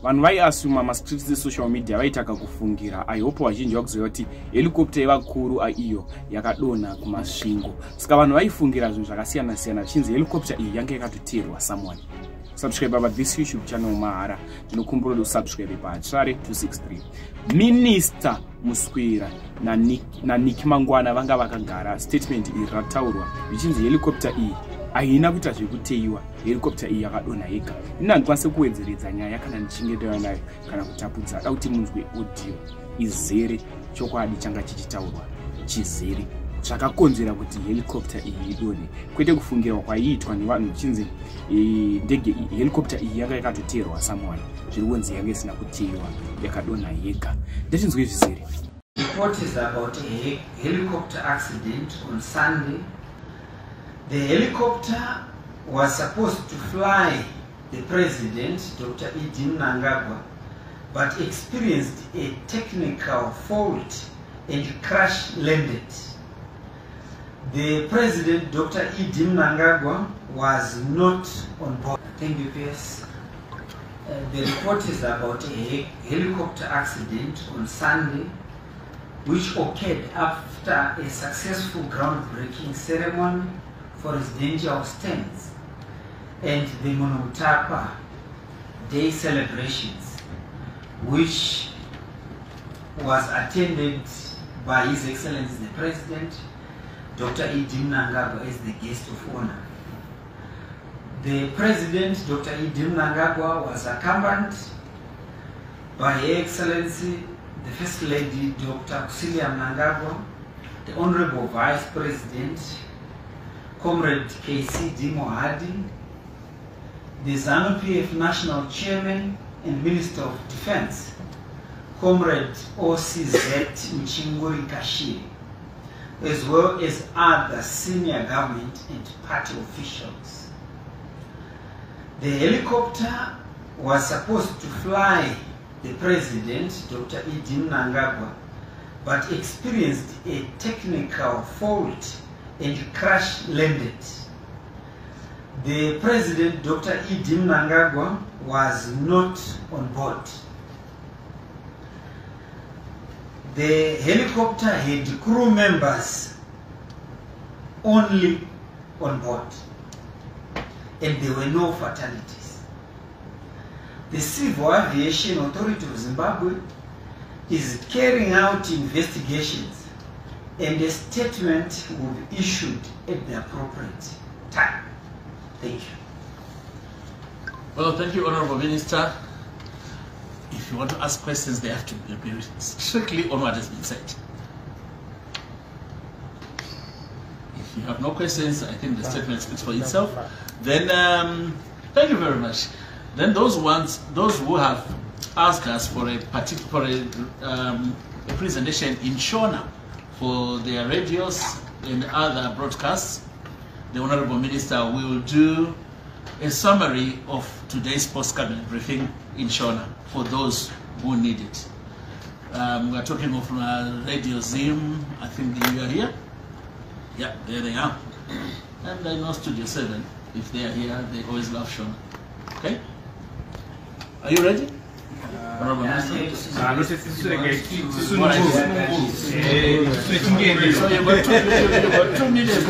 vanhu vaiasuma mascripts esocial media vaitaka kufungira. I hope vazhinji vakuziva kuti helicopter yevakuru iyo yakadonha kumasvingo. Saka vanhu vaifungira zvinhu zvakasiyana siyana zvichinzi helicopter iyi yanga yakatoteerwa someone. Subscribe about this YouTube channel mahara. Ndinokumbura usubscribe paHatari 263. Minister Muswera na Nick Mangwana vanga vakagara statement iri rataurwa zvichinzi helicopter iyi haina kuita zvekuteiwa, helicopter iyi yakadonha yega. Ini handikwanisi kuwedzeredza nyaya kana ndichinge nayo kana kutapudza. Ada kuti munzwe audio izere chokwadi changa chichitaurwa chizere chakakonzera kuti helicopter iyi idonhe, kwete kufungirwa kwaiitwa nevanhu vichinzi ndege iyi helicopter iyi yanga yakatoteerwa someone, zviri kunzi yanga isina kuteiwa yakadonha yega. Ndatinzwe zvizere. Report is about a helicopter accident on Sunday. The helicopter was supposed to fly the president, Dr. Mnangagwa, but experienced a technical fault and crash landed. The president, Dr. Mnangagwa, was not on board. Thank you, PS. The report is about a helicopter accident on Sunday, which occurred after a successful groundbreaking ceremony for residential stands and the Monotapa Day celebrations, which was attended by His Excellency the President, Dr. Mnangagwa, as the guest of honor. The President, Dr. Mnangagwa, was accompanied by Her Excellency the First Lady, Dr. Mnangagwa, the Honorable Vice President, Comrade KCD Mohadi, the Zanu PF National Chairman and Minister of Defense, Comrade OCZ Mchinguri Kashi, as well as other senior government and party officials. The helicopter was supposed to fly the president, Dr. Mnangagwa, but experienced a technical fault and crash landed. The president, Dr. Mnangagwa, was not on board. The helicopter had crew members only on board, and there were no fatalities. The Civil Aviation Authority of Zimbabwe is carrying out investigations, and a statement will be issued at the appropriate time. Thank you. Well, thank you, Honorable Minister. If you want to ask questions, they have to be strictly on what has been said. If you have no questions, I think the statement speaks for itself. Then, thank you very much. Then those who have asked us for a particular a presentation in Shona for their radios and other broadcasts, the Honorable Minister will do a summary of today's post-cabinet briefing in Shona for those who need it. We are talking of Radio Zim. I think you are here. Yeah, there they are. And I know Studio 7. If they are here, they always love Shona. Okay? Are you ready? Honorable Minister? So you've got 2 minutes.